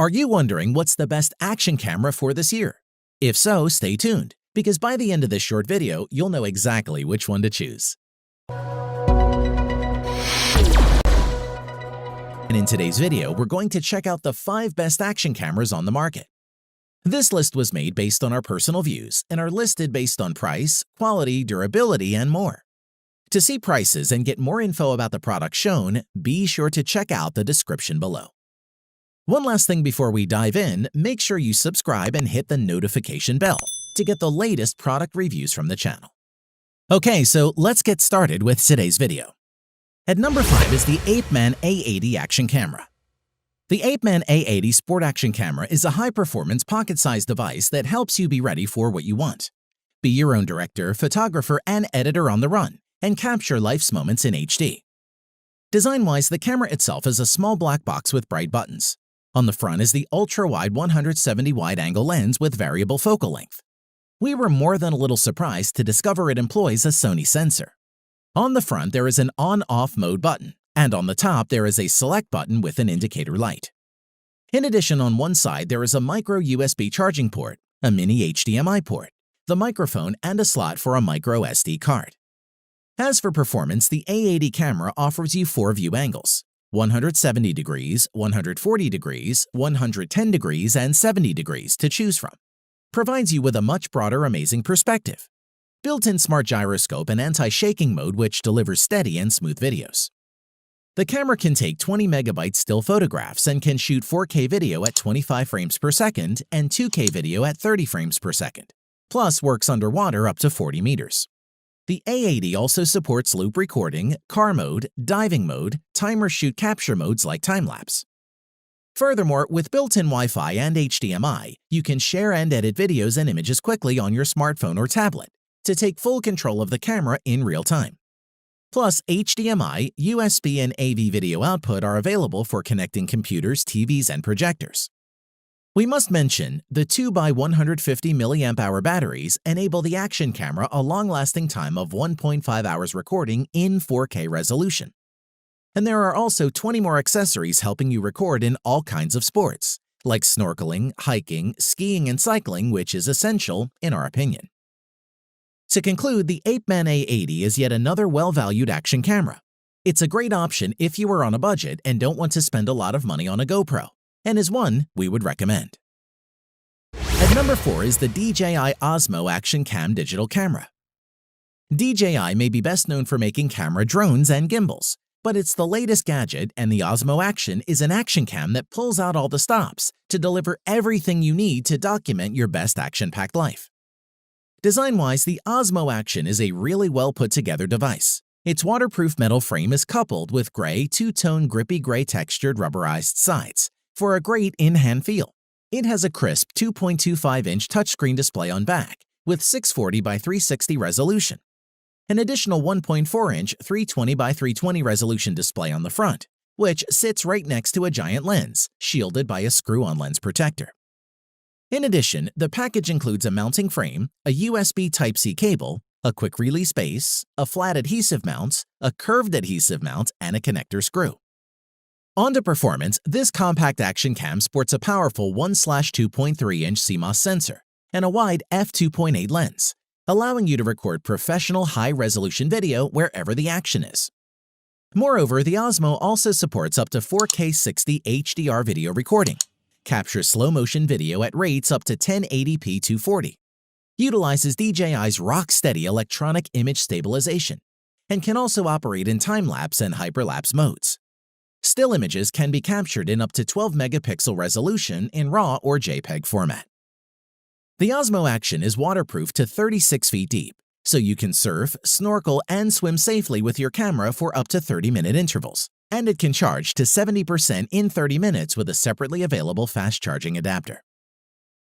Are you wondering what's the best action camera for this year? If so, stay tuned, because by the end of this short video, you'll know exactly which one to choose. And in today's video, we're going to check out the 5 best action cameras on the market. This list was made based on our personal views and are listed based on price, quality, durability, and more. To see prices and get more info about the products shown, be sure to check out the description below. One last thing before we dive in, make sure you subscribe and hit the notification bell to get the latest product reviews from the channel. Okay, so let's get started with today's video. At number 5 is the APEMAN A80 action camera. The APEMAN A80 Sport Action Camera is a high-performance pocket-sized device that helps you be ready for what you want. Be your own director, photographer, and editor on the run, and capture life's moments in HD. Design-wise, the camera itself is a small black box with bright buttons. On the front is the ultra-wide 170 wide-angle lens with variable focal length. We were more than a little surprised to discover it employs a Sony sensor. On the front, there is an on-off mode button, and on the top, there is a select button with an indicator light. In addition, on one side, there is a micro USB charging port, a mini HDMI port, the microphone, and a slot for a micro SD card. As for performance, the A80 camera offers you 4 view angles: 170 degrees, 140 degrees, 110 degrees, and 70 degrees to choose from. Provides you with a much broader, amazing perspective. Built-in smart gyroscope and anti-shaking mode which delivers steady and smooth videos. The camera can take 20 megabyte still photographs and can shoot 4K video at 25 frames per second and 2K video at 30 frames per second, plus works underwater up to 40 meters. The A80 also supports loop recording, car mode, diving mode, timer shoot capture modes like time-lapse. Furthermore, with built-in Wi-Fi and HDMI, you can share and edit videos and images quickly on your smartphone or tablet to take full control of the camera in real time. Plus, HDMI, USB, and AV video output are available for connecting computers, TVs, and projectors. We must mention, the 2x150 mAh batteries enable the action camera a long-lasting time of 1.5 hours recording in 4K resolution. And there are also 20 more accessories helping you record in all kinds of sports, like snorkeling, hiking, skiing, and cycling, which is essential, in our opinion. To conclude, the APEMAN A80 is yet another well-valued action camera. It's a great option if you are on a budget and don't want to spend a lot of money on a GoPro, and is one we would recommend. At number 4 is the DJI Osmo Action Cam digital camera. DJI may be best known for making camera drones and gimbals, but it's the latest gadget, and the Osmo Action is an action cam that pulls out all the stops to deliver everything you need to document your best action-packed life. Design-wise, the Osmo Action is a really well-put-together device. Its waterproof metal frame is coupled with gray, two-tone grippy gray textured rubberized sides for a great in-hand feel. It has a crisp 2.25-inch touchscreen display on back with 640 by 360 resolution, an additional 1.4-inch 320 by 320 resolution display on the front, which sits right next to a giant lens, shielded by a screw-on lens protector. In addition, the package includes a mounting frame, a USB Type-C cable, a quick-release base, a flat adhesive mount, a curved adhesive mount, and a connector screw. On to performance, this compact action cam sports a powerful 1/2.3-inch CMOS sensor and a wide f2.8 lens, allowing you to record professional high-resolution video wherever the action is. Moreover, the Osmo also supports up to 4K 60 HDR video recording, captures slow-motion video at rates up to 1080p 240, utilizes DJI's rock-steady electronic image stabilization, and can also operate in time-lapse and hyperlapse modes. Still images can be captured in up to 12 megapixel resolution in RAW or JPEG format. The Osmo Action is waterproof to 36 feet deep, so you can surf, snorkel, and swim safely with your camera for up to 30-minute intervals, and it can charge to 70% in 30 minutes with a separately available fast-charging adapter.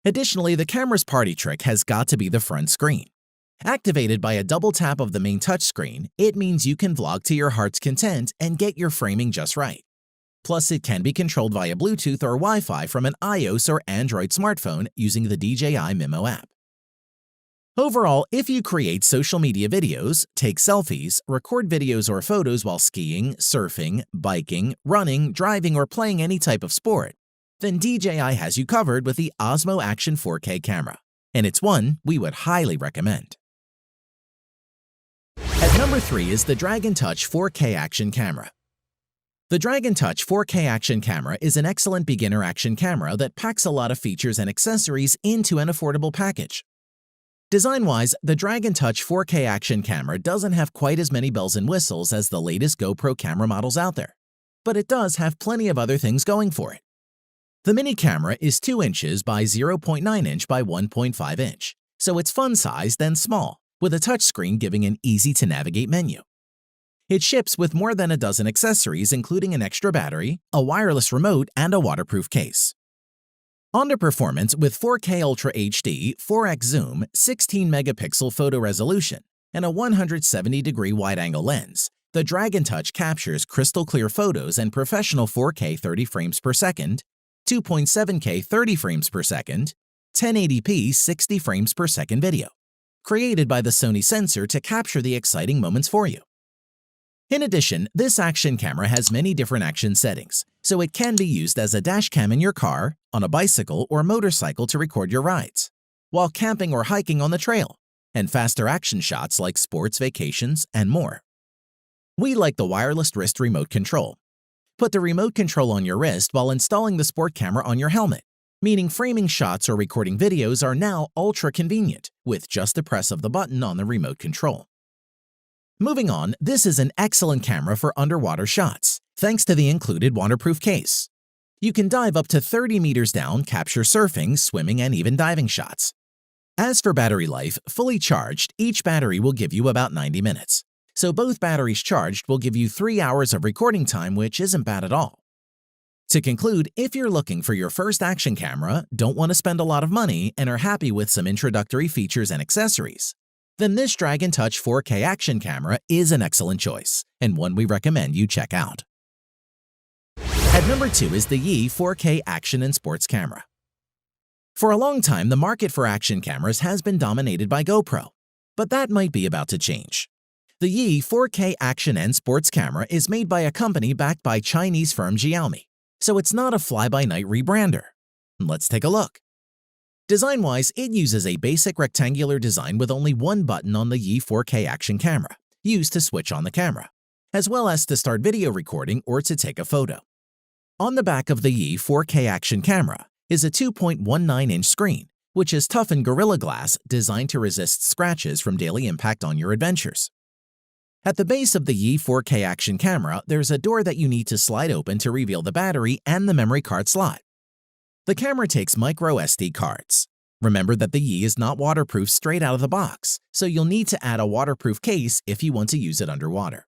Additionally, the camera's party trick has got to be the front screen. Activated by a double tap of the main touchscreen, it means you can vlog to your heart's content and get your framing just right. Plus, it can be controlled via Bluetooth or Wi-Fi from an iOS or Android smartphone using the DJI Mimo app. Overall, if you create social media videos, take selfies, record videos or photos while skiing, surfing, biking, running, driving, or playing any type of sport, then DJI has you covered with the Osmo Action 4K camera, and it's one we would highly recommend. At number 3 is the Dragon Touch 4K Action Camera. The Dragon Touch 4K Action Camera is an excellent beginner action camera that packs a lot of features and accessories into an affordable package. Design-wise, the Dragon Touch 4K Action Camera doesn't have quite as many bells and whistles as the latest GoPro camera models out there, but it does have plenty of other things going for it. The mini camera is 2 inches by 0.9 inch by 1.5 inch, so it's fun-sized and small, with a touchscreen giving an easy-to-navigate menu. It ships with more than a dozen accessories, including an extra battery, a wireless remote, and a waterproof case. On to performance with 4K Ultra HD, 4x zoom, 16-megapixel photo resolution, and a 170-degree wide-angle lens, the Dragon Touch captures crystal-clear photos and professional 4K 30 frames per second, 2.7K 30 frames per second, 1080p 60 frames per second video, created by the Sony sensor to capture the exciting moments for you. In addition, this action camera has many different action settings, so it can be used as a dash cam in your car, on a bicycle or motorcycle to record your rides, while camping or hiking on the trail, and faster action shots like sports, vacations, and more. We like the wireless wrist remote control. Put the remote control on your wrist while installing the sport camera on your helmet, meaning framing shots or recording videos are now ultra convenient with just the press of the button on the remote control. Moving on, this is an excellent camera for underwater shots, thanks to the included waterproof case. You can dive up to 30 meters down, capture surfing, swimming, and even diving shots. As for battery life, fully charged, each battery will give you about 90 minutes. So both batteries charged will give you 3 hours of recording time, which isn't bad at all. To conclude, if you're looking for your first action camera, don't want to spend a lot of money, and are happy with some introductory features and accessories, then this Dragon Touch 4K action camera is an excellent choice, and one we recommend you check out. At number 2 is the Yi 4K Action and Sports Camera. For a long time, the market for action cameras has been dominated by GoPro, but that might be about to change. The Yi 4K Action and Sports Camera is made by a company backed by Chinese firm Xiaomi, so it's not a fly-by-night rebrander. Let's take a look. Design-wise, it uses a basic rectangular design with only one button on the Yi 4K Action camera, used to switch on the camera, as well as to start video recording or to take a photo. On the back of the Yi 4K Action camera is a 2.19-inch screen, which is toughened Gorilla Glass designed to resist scratches from daily impact on your adventures. At the base of the Yi 4K Action camera, there's a door that you need to slide open to reveal the battery and the memory card slot. The camera takes micro SD cards. Remember that the Yi is not waterproof straight out of the box, so you'll need to add a waterproof case if you want to use it underwater.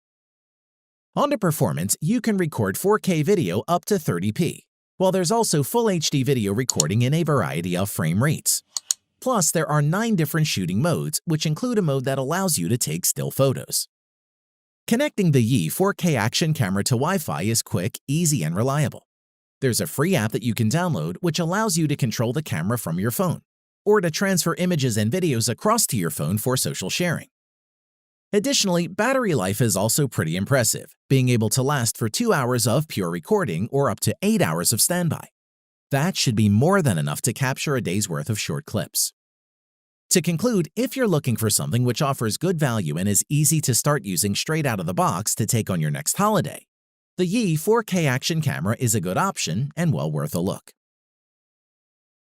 On to performance, you can record 4K video up to 30p, while there's also full HD video recording in a variety of frame rates. Plus, there are 9 different shooting modes, which include a mode that allows you to take still photos. Connecting the Yi 4K Action camera to Wi-Fi is quick, easy, and reliable. There's a free app that you can download which allows you to control the camera from your phone, or to transfer images and videos across to your phone for social sharing. Additionally, battery life is also pretty impressive, being able to last for 2 hours of pure recording or up to 8 hours of standby. That should be more than enough to capture a day's worth of short clips. To conclude, if you're looking for something which offers good value and is easy to start using straight out of the box to take on your next holiday, the Yi 4K Action camera is a good option and well worth a look.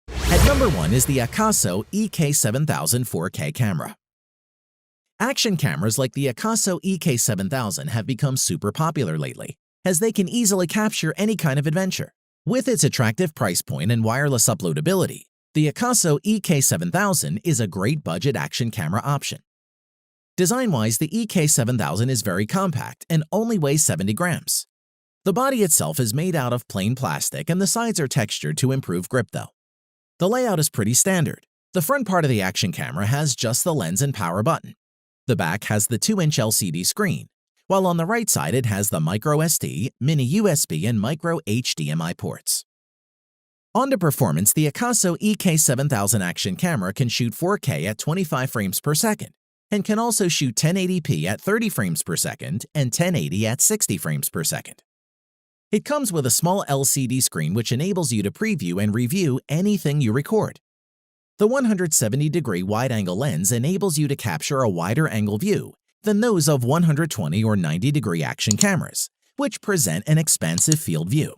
At number 1 is the AKASO EK7000 4K camera. Action cameras like the AKASO EK7000 have become super popular lately, as they can easily capture any kind of adventure. With its attractive price point and wireless uploadability, the AKASO EK7000 is a great budget action camera option. Design-wise, the EK7000 is very compact and only weighs 70 grams. The body itself is made out of plain plastic and the sides are textured to improve grip though. The layout is pretty standard. The front part of the action camera has just the lens and power button. The back has the 2-inch LCD screen, while on the right side it has the micro SD, mini USB, and micro HDMI ports. On to performance, the AKASO EK7000 action camera can shoot 4K at 25 frames per second and can also shoot 1080p at 30 frames per second and 1080 at 60 frames per second. It comes with a small LCD screen which enables you to preview and review anything you record. The 170-degree wide-angle lens enables you to capture a wider angle view than those of 120 or 90-degree action cameras, which present an expansive field view.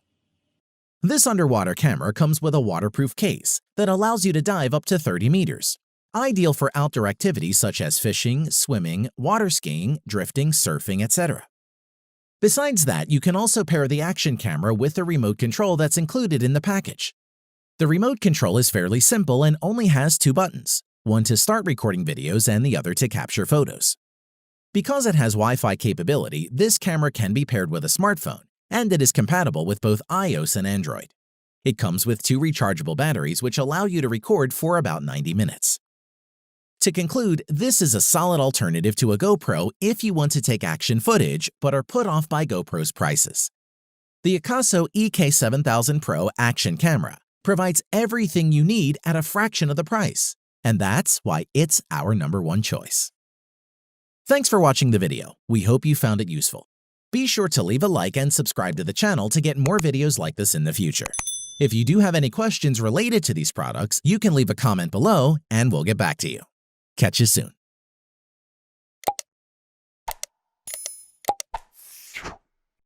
This underwater camera comes with a waterproof case that allows you to dive up to 30 meters, ideal for outdoor activities such as fishing, swimming, water skiing, drifting, surfing, etc. Besides that, you can also pair the action camera with the remote control that's included in the package. The remote control is fairly simple and only has 2 buttons, one to start recording videos and the other to capture photos. Because it has Wi-Fi capability, this camera can be paired with a smartphone, and it is compatible with both iOS and Android. It comes with 2 rechargeable batteries which allow you to record for about 90 minutes. To conclude, this is a solid alternative to a GoPro if you want to take action footage but are put off by GoPro's prices. The AKASO EK7000 Pro action camera provides everything you need at a fraction of the price, and that's why it's our #1 choice. Thanks for watching the video. We hope you found it useful. Be sure to leave a like and subscribe to the channel to get more videos like this in the future. If you do have any questions related to these products, you can leave a comment below and we'll get back to you. Catch you soon.